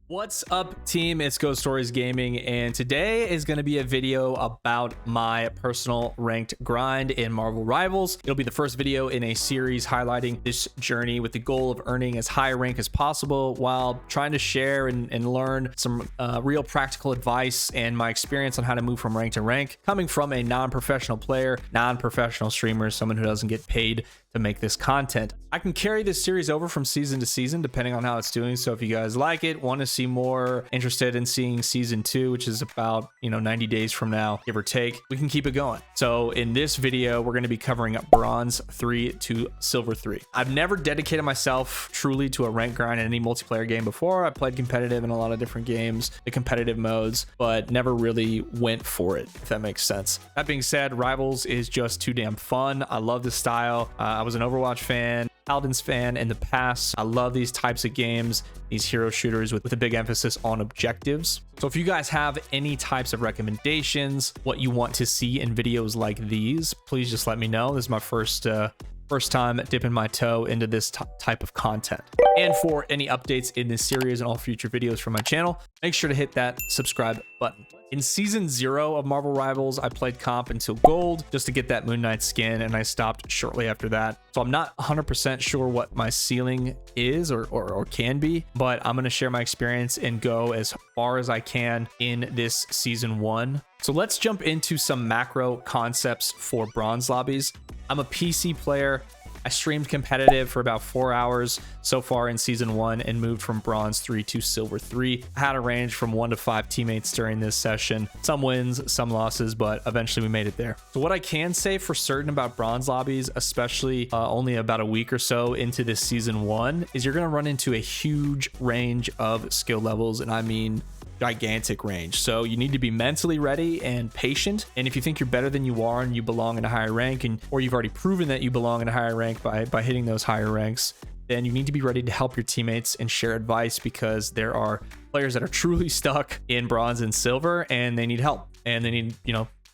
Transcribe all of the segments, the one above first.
What's up, team? It's Ghost Stories Gaming, and today is going to be a video about my personal ranked grind in Marvel Rivals. It'll be the first video in a series highlighting this journey with the goal of earning as high a rank as possible while trying to share and learn some real practical advice and my experience on how to move from rank to rank, coming from a non-professional player, non-professional streamer, someone who doesn't get paid to make this content. I can carry this series over from season to season depending on how it's doing. So if you guys like it, want to see more, interested in seeing season 2, which is about 90 days from now, give or take, we can keep it going. So in this video, we're going to be covering up bronze 3 to silver 3. I've never dedicated myself truly to a rank grind in any multiplayer game before. I played competitive in a lot of different games, the competitive modes, but never really went for it, if that makes sense. That being said, Rivals is just too damn fun. I love the style. I was an Overwatch fan, Paladins fan in the past. I love these types of games, these hero shooters with a big emphasis on objectives. So if you guys have any types of recommendations, what you want to see in videos like these, please just let me know. This is my first time dipping my toe into this type of content. And for any updates in this series and all future videos from my channel, make sure to hit that subscribe button. In season 0 of Marvel Rivals, I played comp until gold just to get that Moon Knight skin, and I stopped shortly after that. So I'm not 100% sure what my ceiling is or can be, but I'm going to share my experience and go as far as I can in this season 1. So let's jump into some macro concepts for bronze lobbies. I'm a PC player. I streamed competitive for about 4 hours so far in season 1 and moved from bronze 3 to silver 3. I had a range from 1 to 5 teammates during this session. Some wins, some losses, but eventually we made it there. So what I can say for certain about bronze lobbies, especially only about a week or so into this season 1, is you're going to run into a huge range of skill levels, and I mean gigantic range. So you need to be mentally ready and patient. And if you think you're better than you are and you belong in a higher rank, or you've already proven that you belong in a higher rank by hitting those higher ranks, then you need to be ready to help your teammates and share advice, because there are players that are truly stuck in bronze and silver and they need help, and they need,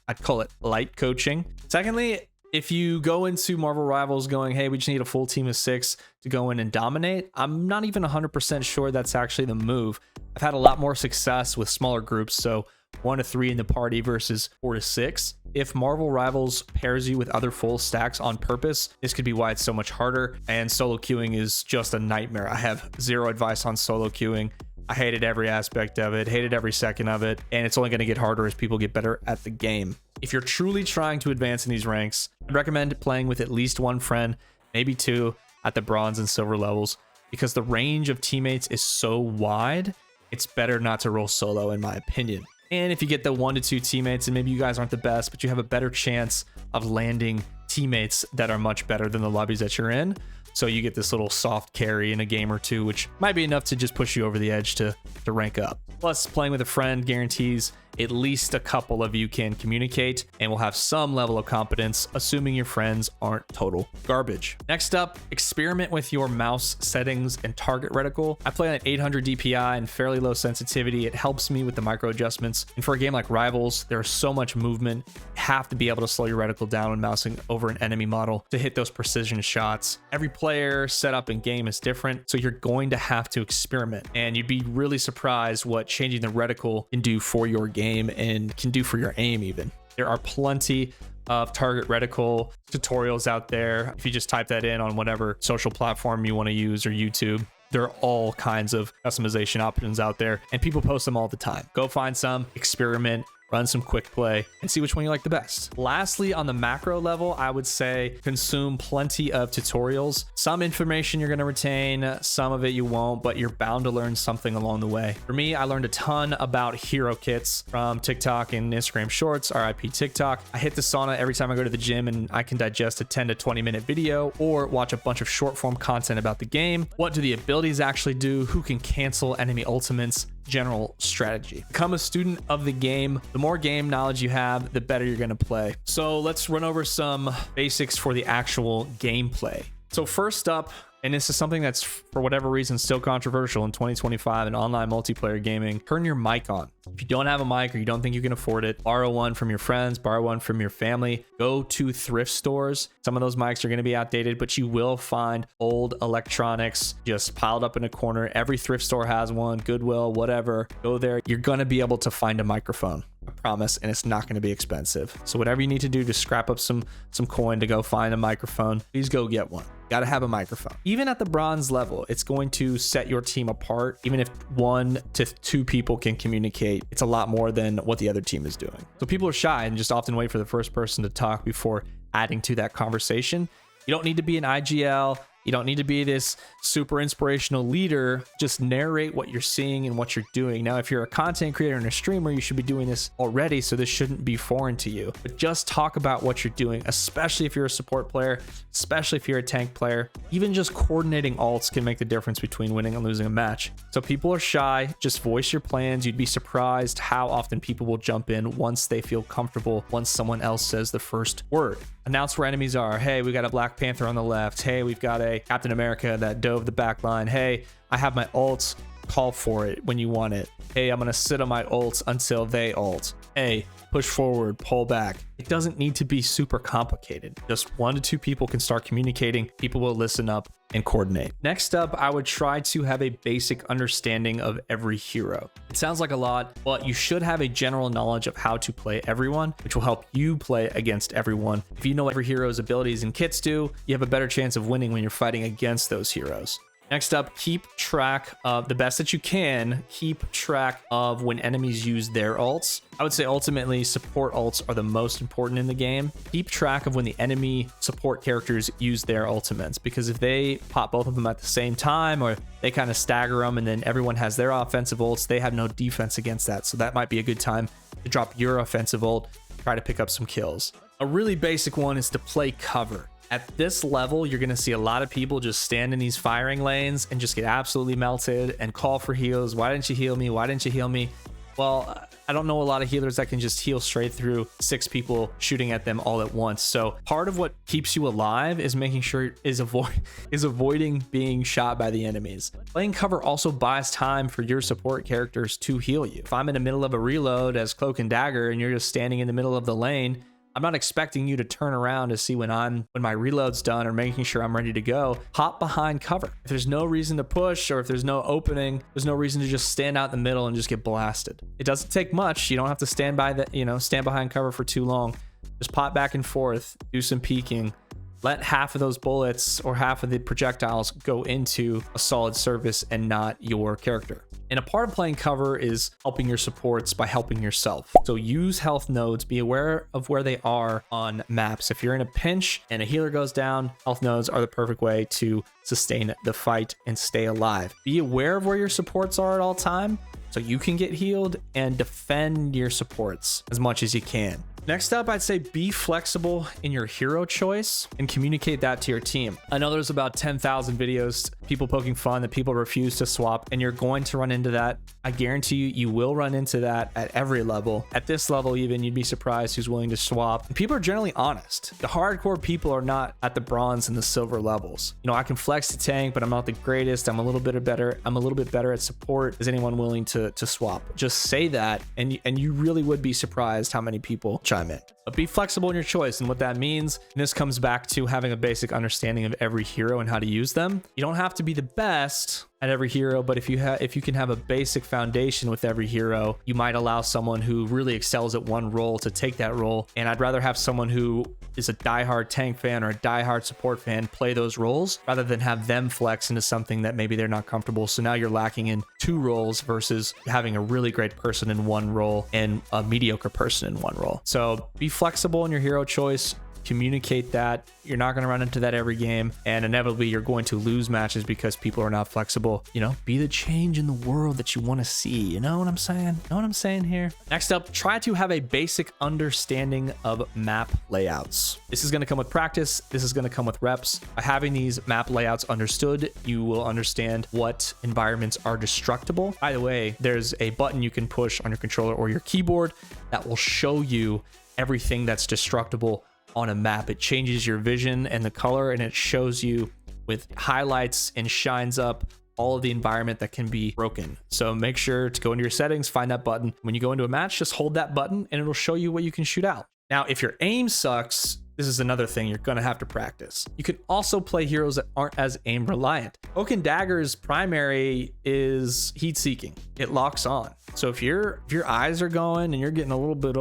I'd call it light coaching. Secondly, if you go into Marvel Rivals going, hey, we just need a full team of 6 to go in and dominate, I'm not even 100% sure that's actually the move. I've had a lot more success with smaller groups, so 1 to 3 in the party versus 4 to 6. If Marvel Rivals pairs you with other full stacks on purpose, this could be why it's so much harder, and solo queuing is just a nightmare. I have zero advice on solo queuing. I hated every aspect of it, hated every second of it, and it's only going to get harder as people get better at the game. If you're truly trying to advance in these ranks, I'd recommend playing with at least 1 friend, maybe 2 at the bronze and silver levels, because the range of teammates is so wide, it's better not to roll solo in my opinion. And if you get the 1 to 2 teammates, and maybe you guys aren't the best, but you have a better chance of landing teammates that are much better than the lobbies that you're in. So you get this little soft carry in a game or 2, which might be enough to just push you over the edge to rank up. Plus, playing with a friend guarantees at least a couple of you can communicate and will have some level of competence, assuming your friends aren't total garbage. Next up, experiment with your mouse settings and target reticle. I play at 800 DPI and fairly low sensitivity. It helps me with the micro adjustments. And for a game like Rivals, there's so much movement. You have to be able to slow your reticle down when mousing over an enemy model to hit those precision shots. Every player setup and game is different, so you're going to have to experiment. And you'd be really surprised what changing the reticle can do for your game and can do for your aim even. There are plenty of target reticle tutorials out there. If you just type that in on whatever social platform you want to use or YouTube, there are all kinds of customization options out there, and people post them all the time. Go find some, experiment, run some quick play, and see which one you like the best. Lastly, on the macro level, I would say consume plenty of tutorials. Some information you're going to retain, some of it you won't, but you're bound to learn something along the way. For me, I learned a ton about hero kits from TikTok and Instagram Shorts, RIP TikTok. I hit the sauna every time I go to the gym, and I can digest a 10 to 20 minute video or watch a bunch of short form content about the game. What do the abilities actually do? Who can cancel enemy ultimates? General strategy. Become a student of the game. The more game knowledge you have, the better you're going to play. So let's run over some basics for the actual gameplay. So first up, And this is something that's, for whatever reason, still controversial in 2025 in online multiplayer gaming. Turn your mic on. If you don't have a mic or you don't think you can afford it, borrow one from your friends, borrow one from your family. Go to thrift stores. Some of those mics are going to be outdated, but you will find old electronics just piled up in a corner. Every thrift store has one, Goodwill, whatever. Go there. You're going to be able to find a microphone. I promise, and it's not going to be expensive. So whatever you need to do to scrap up some coin to go find a microphone, please go get one. Got to have a microphone. Even at the bronze level, it's going to set your team apart. Even if 1 to 2 people can communicate, it's a lot more than what the other team is doing. So people are shy and just often wait for the first person to talk before adding to that conversation. You don't need to be an IGL. You don't need to be this super inspirational leader. Just narrate what you're seeing and what you're doing. Now, if you're a content creator and a streamer, you should be doing this already, so this shouldn't be foreign to you. But just talk about what you're doing, especially if you're a support player, especially if you're a tank player. Even just coordinating ults can make the difference between winning and losing a match. So people are shy. Just voice your plans. You'd be surprised how often people will jump in once they feel comfortable, once someone else says the first word. Announce where enemies are. Hey, we got a Black Panther on the left. Hey, we've got a Captain America that dove the back line. Hey, I have my ults. Call for it when you want it. Hey, I'm going to sit on my ults until they ult. Hey, push forward, pull back. It doesn't need to be super complicated. Just 1 to 2 people can start communicating. People will listen up and coordinate. Next up, I would try to have a basic understanding of every hero. It sounds like a lot, but you should have a general knowledge of how to play everyone, which will help you play against everyone. If you know every hero's abilities and kits do, you have a better chance of winning when you're fighting against those heroes. Next up, keep track of the best that you can. Keep track of when enemies use their ults. I would say ultimately support ults are the most important in the game. Keep track of when the enemy support characters use their ultimates, because if they pop both of them at the same time, or they kind of stagger them and then everyone has their offensive ults, they have no defense against that. So that might be a good time to drop your offensive ult, try to pick up some kills. A really basic one is to play cover. At this level, you're going to see a lot of people just stand in these firing lanes and just get absolutely melted and call for heals. Why didn't you heal me? Why didn't you heal me? Well, I don't know a lot of healers that can just heal straight through 6 people shooting at them all at once. So part of what keeps you alive is making sure is avoiding being shot by the enemies. Playing cover also buys time for your support characters to heal you. If I'm in the middle of a reload as Cloak and Dagger and you're just standing in the middle of the lane, I'm not expecting you to turn around to see when my reload's done or making sure I'm ready to go. Hop behind cover. If there's no reason to push or if there's no opening, there's no reason to just stand out in the middle and just get blasted. It doesn't take much. You don't have to stand behind cover for too long. Just pop back and forth, do some peeking. Let half of those bullets or half of the projectiles go into a solid surface and not your character. And a part of playing cover is helping your supports by helping yourself. So use health nodes, be aware of where they are on maps. If you're in a pinch and a healer goes down, health nodes are the perfect way to sustain the fight and stay alive. Be aware of where your supports are at all time so you can get healed and defend your supports as much as you can. Next up, I'd say be flexible in your hero choice and communicate that to your team. I know there's about 10,000 videos, people poking fun that people refuse to swap, and you're going to run into that. I guarantee you will run into that at every level. At this level even, you'd be surprised who's willing to swap. And people are generally honest. The hardcore people are not at the bronze and the silver levels. You know, I can flex the tank, but I'm not the greatest. I'm a little bit better at support. Is anyone willing to swap? Just say that, and you really would be surprised how many people chime in. But be flexible in your choice, and what that means, and this comes back to having a basic understanding of every hero and how to use them. You don't have to be the best at every hero, but if you can have a basic foundation with every hero, you might allow someone who really excels at one role to take that role. And I'd rather have someone who is a diehard tank fan or a diehard support fan play those roles rather than have them flex into something that maybe they're not comfortable. So now you're lacking in 2 roles versus having a really great person in one role and a mediocre person in one role. So be flexible in your hero choice. Communicate that. You're not going to run into that every game, and inevitably you're going to lose matches because people are not flexible. You know, be the change in the world that you want to see. You know what I'm saying? Know what I'm saying here? Next up, try to have a basic understanding of map layouts. This is going to come with practice. This is going to come with reps. By having these map layouts understood, you will understand what environments are destructible. By the way, there's a button you can push on your controller or your keyboard that will show you everything that's destructible on a map. It changes your vision and the color, and it shows you with highlights and shines up all of the environment that can be broken. So make sure to go into your settings, find that button. When you go into a match, just hold that button and it'll show you what you can shoot out. Now, if your aim sucks, this is another thing you're going to have to practice. You can also play heroes that aren't as aim reliant. Cloak and Dagger's primary is heat seeking. It locks on. So if your eyes are going and you're getting a little bit,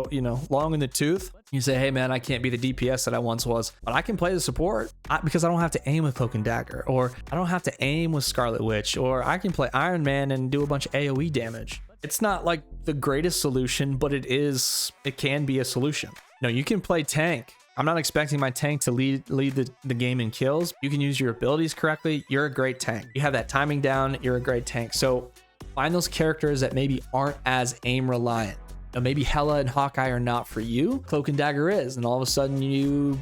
long in the tooth, you say, hey man, I can't be the DPS that I once was, but I can play the support because I don't have to aim with Cloak and Dagger, or I don't have to aim with Scarlet Witch, or I can play Iron Man and do a bunch of AoE damage. It's not like the greatest solution, but it can be a solution. No, you can play tank. I'm not expecting my tank to lead the game in kills. You can use your abilities correctly. You're a great tank. You have that timing down. You're a great tank. So find those characters that maybe aren't as aim reliant. Now, maybe Hela and Hawkeye are not for you. Cloak and Dagger is, and all of a sudden you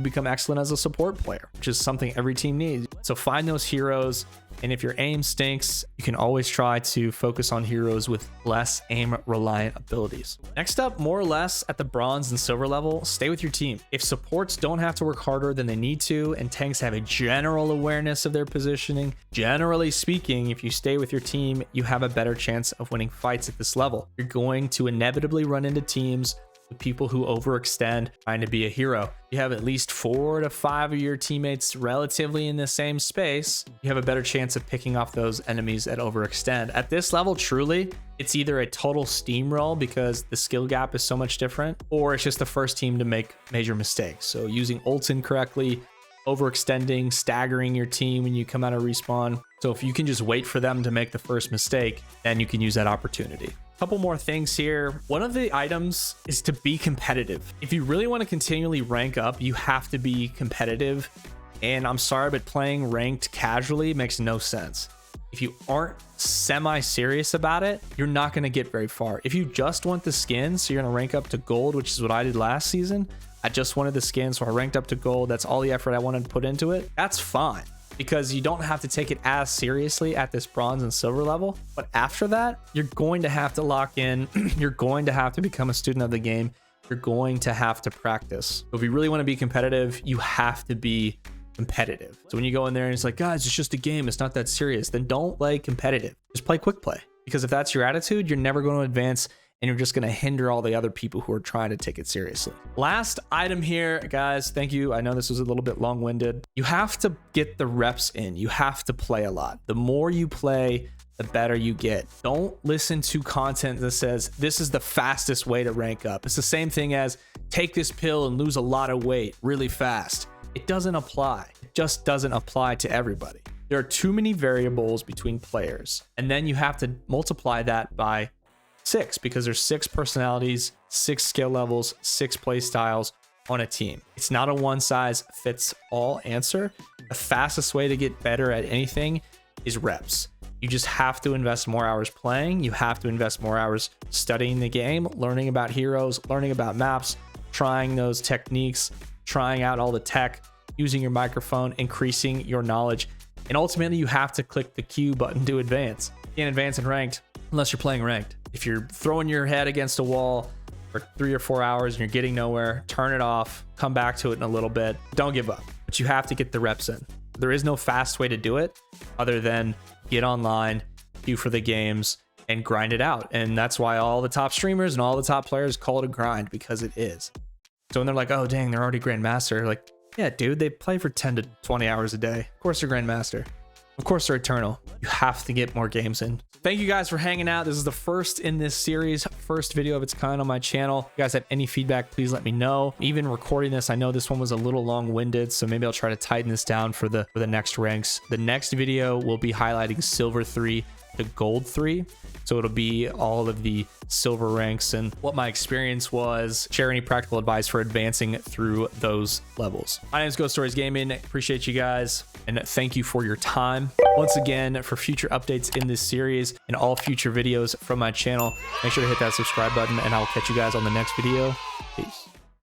become excellent as a support player, which is something every team needs. So find those heroes, and if your aim stinks, you can always try to focus on heroes with less aim reliant abilities. Next up, more or less at the bronze and silver level, stay with your team. If supports don't have to work harder than they need to, and tanks have a general awareness of their positioning, generally speaking, if you stay with your team, you have a better chance of winning fights at this level. You're going to inevitably run into teams with people who overextend trying to be a hero. You have at least 4 to 5 of your teammates relatively in the same space. You have a better chance of picking off those enemies that overextend. At this level, truly, it's either a total steamroll because the skill gap is so much different, or it's just the first team to make major mistakes. So using ults incorrectly, overextending, staggering your team when you come out of respawn. So if you can just wait for them to make the first mistake, then you can use that opportunity. Couple more things here. One of the items is to be competitive. If you really want to continually rank up, you have to be competitive. And I'm sorry, but playing ranked casually makes no sense. If you aren't semi-serious about it, you're not going to get very far. If you just want the skins, so you're going to rank up to gold, which is what I did last season. I just wanted the skins, so I ranked up to gold. That's all the effort I wanted to put into it. That's fine, because you don't have to take it as seriously at this bronze and silver level. But after that, you're going to have to lock in. You're going to have to become a student of the game. You're going to have to practice. So if you really want to be competitive, you have to be competitive. So when you go in there and it's like, guys, it's just a game, it's not that serious, then don't play competitive. Just play quick play. Because if that's your attitude, you're never going to advance, and you're just going to hinder all the other people who are trying to take it seriously. Last item here, guys. Thank you. I know this was a little bit long-winded. You have to get the reps in. You have to play a lot. The more you play, the better you get. Don't listen to content that says this is the fastest way to rank up. It's the same thing as take this pill and lose a lot of weight really fast. It doesn't apply. It just doesn't apply to everybody. There are too many variables between players, and then you have to multiply that by 6, because there's 6 personalities, 6 skill levels, 6 play styles on a team. It's not a one size fits all answer. The fastest way to get better at anything is reps. You just have to invest more hours playing. You have to invest more hours studying the game, learning about heroes, learning about maps, trying those techniques, trying out all the tech, using your microphone, increasing your knowledge. And ultimately, you have to click the Q button to advance. You can't advance in ranked unless you're playing ranked. If you're throwing your head against a wall for 3 or 4 hours and you're getting nowhere, turn it off, come back to it in a little bit. Don't give up, but you have to get the reps in. There is no fast way to do it other than get online, queue for the games, and grind it out. And that's why all the top streamers and all the top players call it a grind, because it is. So when they're like, oh, dang, they're already Grandmaster. Like, yeah, dude, they play for 10 to 20 hours a day. Of course they're Grandmaster. Of course they're eternal. You have to get more games in. Thank you guys for hanging out. This is the first in this series, first video of its kind on my channel. If you guys have any feedback, please let me know. Even recording this, I know this one was a little long-winded, so maybe I'll try to tighten this down for the next ranks. The next video will be highlighting silver 3 to gold 3. So it'll be all of the silver ranks and what my experience was, share any practical advice for advancing through those levels. My name is Ghost Stories Gaming. Appreciate you guys, and thank you for your time. Once again, for future updates in this series and all future videos from my channel, make sure to hit that subscribe button, and I'll catch you guys on the next video. Peace.